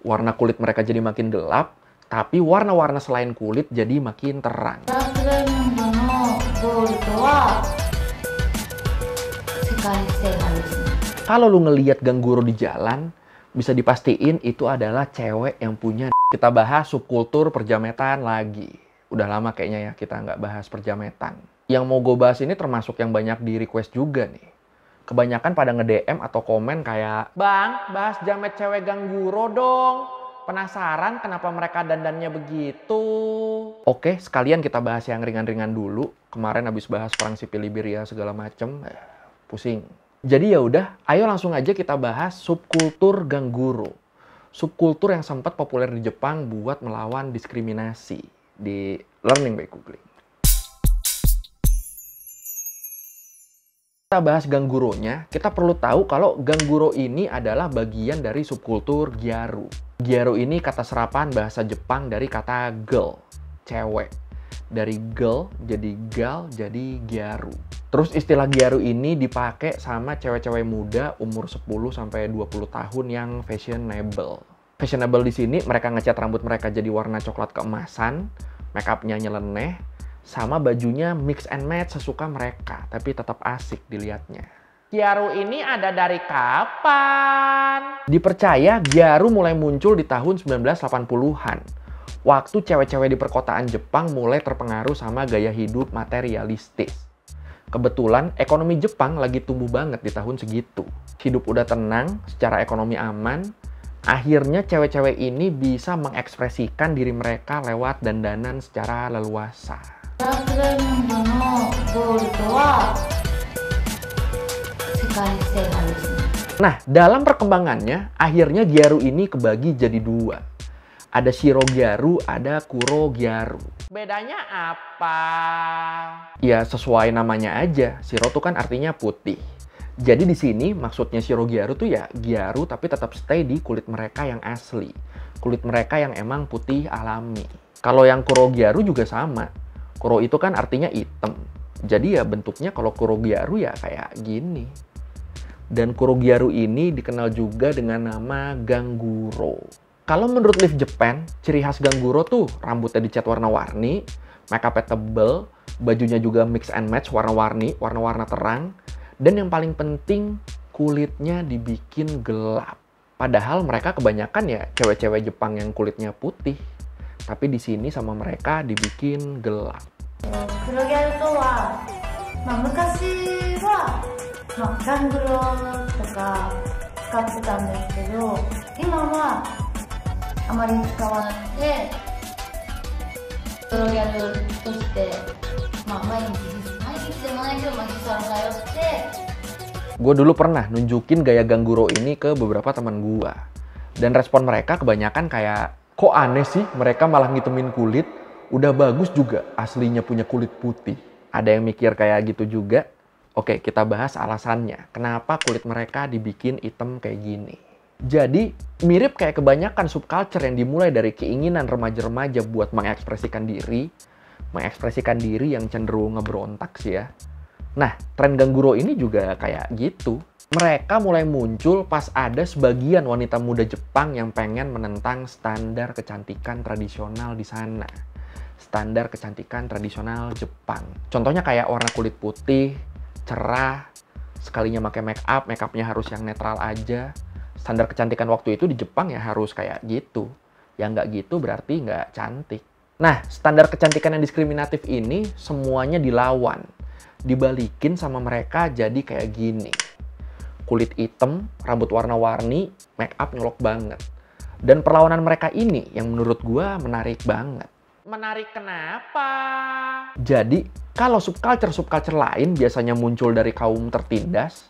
warna kulit mereka jadi makin gelap, tapi warna-warna selain kulit jadi makin terang. Kalau lu ngelihat Gangguro di jalan, bisa dipastiin itu adalah cewek yang punya. Kita bahas subkultur perjametan lagi. Udah lama kayaknya ya kita nggak bahas perjametan. Yang mau gue bahas ini termasuk yang banyak di request juga nih. Kebanyakan pada nge-DM atau komen kayak, "Bang, bahas jamet cewek Gangguro dong. Penasaran kenapa mereka dandannya begitu?" Oke, sekalian kita bahas yang ringan-ringan dulu. Kemarin habis bahas perang sipil Liberia segala macem, pusing. Jadi ya udah, ayo langsung aja kita bahas subkultur Gangguro. Subkultur yang sempat populer di Jepang buat melawan diskriminasi di Learning by Googling. Kita bahas Gangguronya, kita perlu tahu kalau Gangguro ini adalah bagian dari subkultur Gyaru. Gyaru ini kata serapan bahasa Jepang dari kata girl, cewek. Dari girl jadi gal jadi Gyaru. Terus istilah Gyaru ini dipakai sama cewek-cewek muda umur 10-20 tahun yang fashionable. Fashionable di sini mereka ngecat rambut mereka jadi warna coklat keemasan, make up-nya nyeleneh, sama bajunya mix and match sesuka mereka, tapi tetap asik dilihatnya. Gyaru ini ada dari kapan? Dipercaya Gyaru mulai muncul di tahun 1980-an. Waktu cewek-cewek di perkotaan Jepang mulai terpengaruh sama gaya hidup materialistis. Kebetulan ekonomi Jepang lagi tumbuh banget di tahun segitu. Hidup udah tenang, secara ekonomi aman. Akhirnya cewek-cewek ini bisa mengekspresikan diri mereka lewat dandanan secara leluasa. Nah, dalam perkembangannya, akhirnya Gyaru ini kebagi jadi dua. Ada Shiro Gyaru, ada Kuro Gyaru. Bedanya apa? Ya sesuai namanya aja. Shiro tuh kan artinya putih. Jadi di sini maksudnya Shiro Gyaru tuh ya Gyaru tapi tetap stay di kulit mereka yang asli. Kulit mereka yang emang putih alami. Kalau yang Kuro Gyaru juga sama. Kuro itu kan artinya hitam. Jadi ya bentuknya kalau Kuro Gyaru ya kayak gini. Dan Kuro Gyaru ini dikenal juga dengan nama Gangguro. Kalau menurut Live Japan, ciri khas Gangguro tuh rambutnya dicat warna-warni, make up-nya tebel, bajunya juga mix and match warna-warni, warna-warna terang, dan yang paling penting kulitnya dibikin gelap. Padahal mereka kebanyakan ya cewek-cewek Jepang yang kulitnya putih, tapi di sini sama mereka dibikin gelap. Kuro Gyaru tuh mukashi wa Gangguro toka tsukatte taんですけど、今はあまり使わなくて、プロギャルとして、毎日でもないけど、実際通って。Gue dulu pernah nunjukin gaya Gangguro ini ke beberapa teman gue. Dan respon mereka kebanyakan kayak, kok aneh sih mereka malah ngitemin kulit, udah bagus juga aslinya punya kulit putih. Ada yang mikir kayak gitu juga. Oke, kita bahas alasannya. Kenapa kulit mereka dibikin hitam kayak gini. Jadi, mirip kayak kebanyakan subculture yang dimulai dari keinginan remaja-remaja buat mengekspresikan diri yang cenderung ngeberontak sih ya. Nah, tren Gangguro ini juga kayak gitu. Mereka mulai muncul pas ada sebagian wanita muda Jepang yang pengen menentang standar kecantikan tradisional di sana. Standar kecantikan tradisional Jepang. Contohnya kayak warna kulit putih, cerah, sekalinya pakai make upnya harus yang netral aja. Standar kecantikan waktu itu di Jepang ya harus kayak gitu. Yang nggak gitu berarti nggak cantik. Nah, standar kecantikan yang diskriminatif ini semuanya dilawan. Dibalikin sama mereka jadi kayak gini. Kulit hitam, rambut warna-warni, make up nyolok banget. Dan perlawanan mereka ini yang menurut gua menarik banget. Menarik kenapa? Jadi, kalau subculture lain biasanya muncul dari kaum tertindas,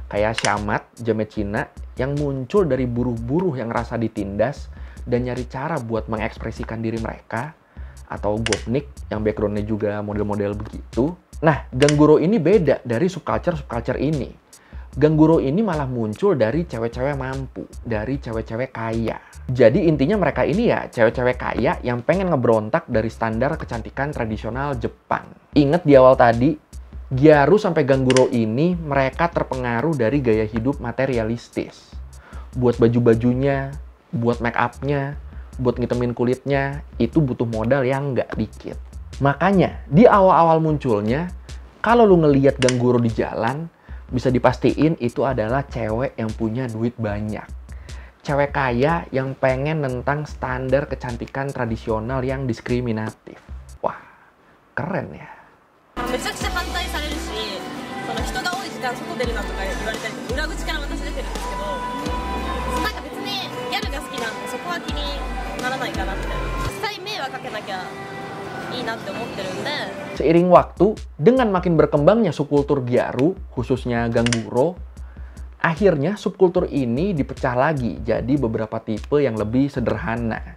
kayak Shamat, jamet Cina, yang muncul dari buruh-buruh yang rasa ditindas dan nyari cara buat mengekspresikan diri mereka, atau Gopnik yang backgroundnya juga model-model begitu. Nah, Gangguro ini beda dari subculture ini. Gangguro ini malah muncul dari cewek-cewek mampu, dari cewek-cewek kaya. Jadi intinya mereka ini ya cewek-cewek kaya yang pengen ngeberontak dari standar kecantikan tradisional Jepang. Ingat di awal tadi, Gyaru sampai Gangguro ini mereka terpengaruh dari gaya hidup materialistis. Buat baju-bajunya buat make up-nya, buat ngitemin kulitnya, itu butuh modal yang nggak dikit. Makanya, di awal-awal munculnya, kalau lu ngelihat Gangguro di jalan, bisa dipastiin itu adalah cewek yang punya duit banyak. Cewek kaya yang pengen nentang standar kecantikan tradisional yang diskriminatif. Wah, keren ya. めちゃくちゃ反対されるし、その人が多い時間外出るなとか言われたりとか、裏口から私出てるんですけど、なんか別にギャルが好きなんでそこは気にならないかなみたいな。実際迷惑かけなきゃいいなって思ってるんで。Seiring waktu, dengan makin berkembangnya subkultur gyaru, khususnya Gangguro, akhirnya subkultur ini dipecah lagi jadi beberapa tipe yang lebih sederhana.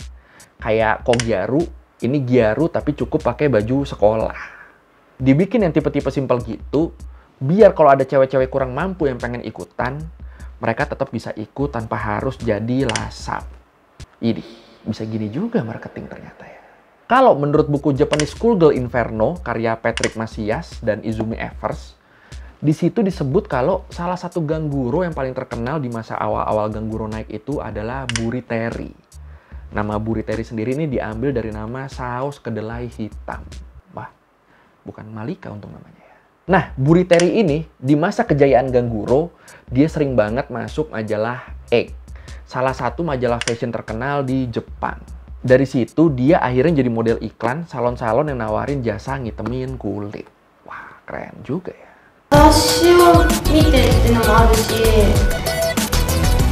Kayak Kogyaru, ini gyaru tapi cukup pakai baju sekolah. Dibikin yang tipe-tipe simpel gitu, biar kalau ada cewek-cewek kurang mampu yang pengen ikutan, mereka tetap bisa ikut tanpa harus jadi lasap. Ini bisa gini juga marketing ternyata ya. Kalau menurut buku Japanese Schoolgirl Inferno, karya Patrick Macias dan Izumi Evers, di situ disebut kalau salah satu Gangguro yang paling terkenal di masa awal-awal Gangguro naik itu adalah Buriteri. Nama Buriteri sendiri ini diambil dari nama saus kedelai hitam. Wah, bukan Malika untung namanya ya. Nah, Buriteri ini di masa kejayaan Gangguro, dia sering banget masuk majalah Egg, salah satu majalah fashion terkenal di Jepang. Dari situ dia akhirnya jadi model iklan salon-salon yang nawarin jasa ngitemin kulit. Wah, keren juga ya. 雑誌を見てっていうのもあるし、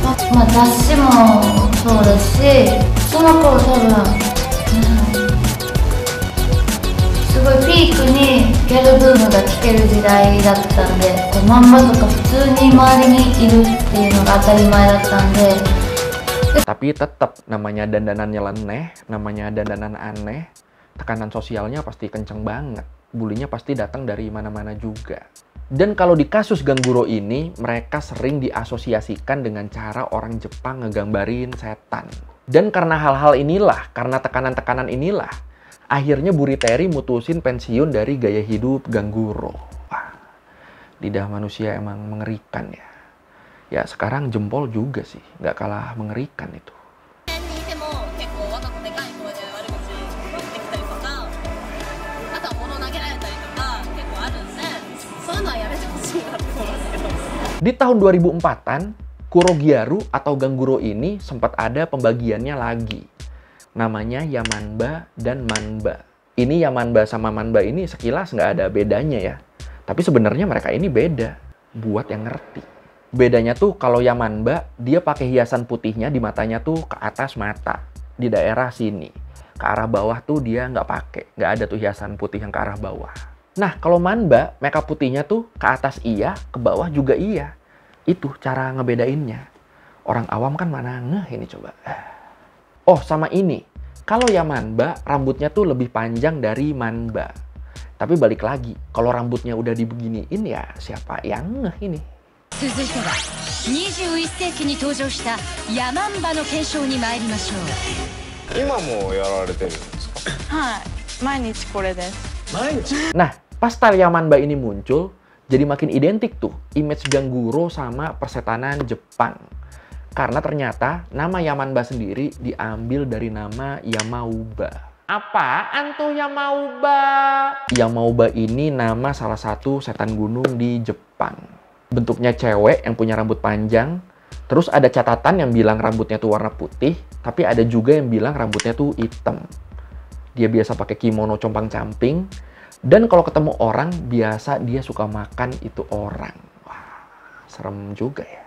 雑誌もそうだし、その頃多分、すごいピークにギャルブームが来てる時代だったんで、漫画とか普通に周りにいるっていうのが当たり前だったんで。Tapi tetap namanya dandanan nyeleneh, namanya dandanan aneh, tekanan sosialnya pasti kenceng banget. Bulinya pasti datang dari mana-mana juga. Dan kalau di kasus Gangguro ini, mereka sering diasosiasikan dengan cara orang Jepang ngegambarin setan. Dan karena hal-hal inilah, karena tekanan-tekanan inilah, akhirnya Buriteri mutusin pensiun dari gaya hidup Gangguro. Wah, lidah manusia emang mengerikan ya. Ya sekarang jempol juga sih, nggak kalah mengerikan itu. Di tahun 2004-an, Kurogyaru atau Gangguro ini sempat ada pembagiannya lagi. Namanya Yamanba dan Manba. Ini Yamanba sama Manba ini sekilas nggak ada bedanya ya. Tapi sebenarnya mereka ini beda, buat yang ngerti. Bedanya tuh kalau Yamanba, dia pakai hiasan putihnya di matanya tuh ke atas mata. Di daerah sini. Ke arah bawah tuh dia nggak pakai. Nggak ada tuh hiasan putih yang ke arah bawah. Nah, kalau Manba, makeup putihnya tuh ke atas iya, ke bawah juga iya. Itu cara ngebedainnya. Orang awam kan mana ngeh ini coba. Oh, sama ini. Kalau Yamanba, rambutnya tuh lebih panjang dari Manba. Tapi balik lagi, kalau rambutnya udah dibeginiin ya siapa yang ngeh ini. 続いては21世紀に登場したヤマンバの検証に参りましょう。今もやられてるんですか？はい、毎日これです。毎日。 Nah, pas style Yamanba ini muncul, jadi makin identik tuh image Gangguro sama persetanan Jepang. Karena ternyata nama Yamanba sendiri diambil dari nama Yamauba. Apaan tuh Yamauba? Yamauba ini nama salah satu setan gunung di Jepang. Bentuknya cewek yang punya rambut panjang. Terus ada catatan yang bilang rambutnya tuh warna putih. Tapi ada juga yang bilang rambutnya tuh hitam. Dia biasa pakai kimono compang-camping. Dan kalau ketemu orang, biasa dia suka makan itu orang. Wah, serem juga ya.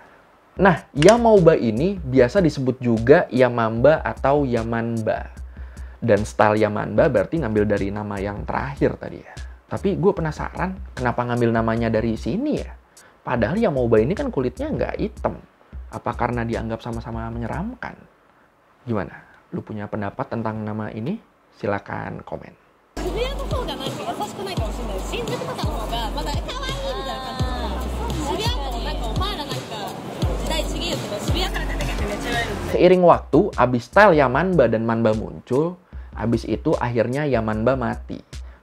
Nah, Yamauba ini biasa disebut juga Yamamba atau Yamanba. Dan style Yamanba berarti ngambil dari nama yang terakhir tadi ya. Tapi gue penasaran, kenapa ngambil namanya dari sini ya? Padahal Yamauba ini kan kulitnya nggak hitam. Apa karena dianggap sama-sama menyeramkan? Gimana? Lu punya pendapat tentang nama ini? Silakan komen. Seiring waktu, abis style Yamanba dan Manba muncul, abis itu akhirnya Yamanba mati.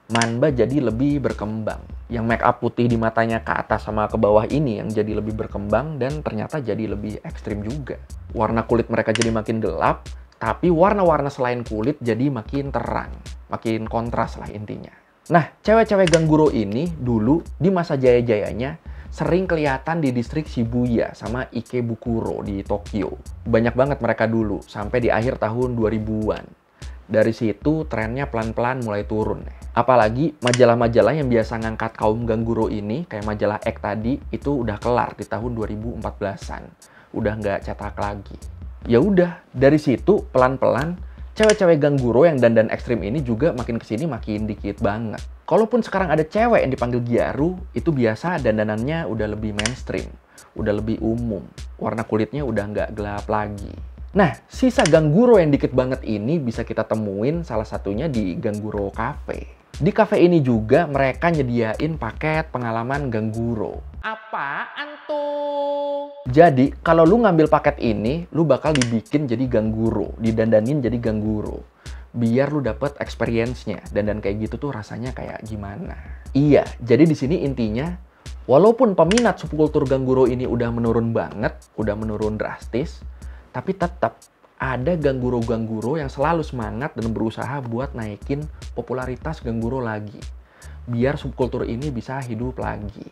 Manba jadi lebih berkembang. Yang make up putih di matanya ke atas sama ke bawah ini yang jadi lebih berkembang dan ternyata jadi lebih ekstrim juga. Warna kulit mereka jadi makin gelap, tapi warna-warna selain kulit jadi makin terang, makin kontras lah intinya. Nah, cewek-cewek Ganguro ini dulu di masa jaya-jayanya sering kelihatan di distrik Shibuya sama Ikebukuro di Tokyo. Banyak banget mereka dulu, sampai di akhir tahun 2000-an. Dari situ trennya pelan-pelan mulai turun. Apalagi majalah-majalah yang biasa ngangkat kaum Ganguro ini, kayak majalah Ek tadi, itu udah kelar di tahun 2014-an. Udah nggak cetak lagi. Ya udah, dari situ pelan-pelan cewek-cewek Ganguro yang dandan ekstrim ini juga makin kesini makin dikit banget. Kalaupun sekarang ada cewek yang dipanggil Gyaru, itu biasa dandanannya udah lebih mainstream, udah lebih umum. Warna kulitnya udah nggak gelap lagi. Nah, sisa Ganguro yang dikit banget ini bisa kita temuin salah satunya di Ganguro Cafe. Di cafe ini juga mereka nyediain paket pengalaman Ganguro. Apaan tuh? Jadi, kalau lu ngambil paket ini, lu bakal dibikin jadi Ganguro, didandanin jadi Ganguro. Biar lu dapet experience-nya. Dandan kayak gitu tuh rasanya kayak gimana. Iya, jadi di sini intinya, walaupun peminat subkultur Ganguro ini udah menurun banget, udah menurun drastis, tapi tetap ada Ganguro-Ganguro yang selalu semangat dan berusaha buat naikin popularitas Ganguro lagi. Biar subkultur ini bisa hidup lagi.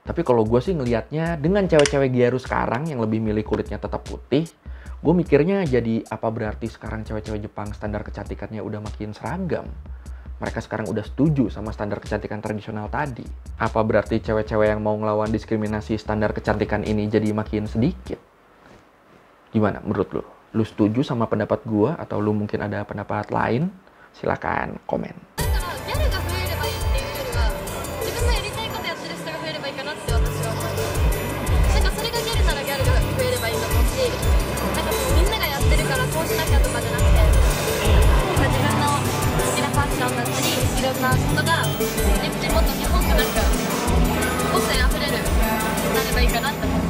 Tapi kalau gue sih ngelihatnya dengan cewek-cewek Gyaru sekarang yang lebih milih kulitnya tetap putih, gue mikirnya jadi apa berarti sekarang cewek-cewek Jepang standar kecantikannya udah makin seragam? Mereka sekarang udah setuju sama standar kecantikan tradisional tadi. Apa berarti cewek-cewek yang mau ngelawan diskriminasi standar kecantikan ini jadi makin sedikit? Gimana menurut lu? Lu setuju sama pendapat gua atau lu mungkin ada pendapat lain? Silakan komen.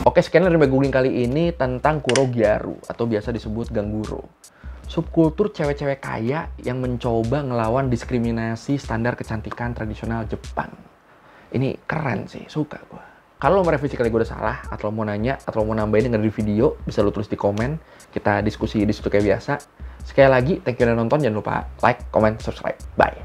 Oke, sekian dari googling kali ini tentang Kuro Gyaru atau biasa disebut Ganguro. Subkultur cewek-cewek kaya yang mencoba ngelawan diskriminasi standar kecantikan tradisional Jepang. Ini keren sih, suka gua. Kalau mau revisi kali gue udah salah, atau mau nanya, atau mau nambahin dengan di video, bisa lu tulis di komen. Kita diskusi di situ kayak biasa. Sekali lagi, thank you udah nonton. Jangan lupa like, comment, subscribe. Bye!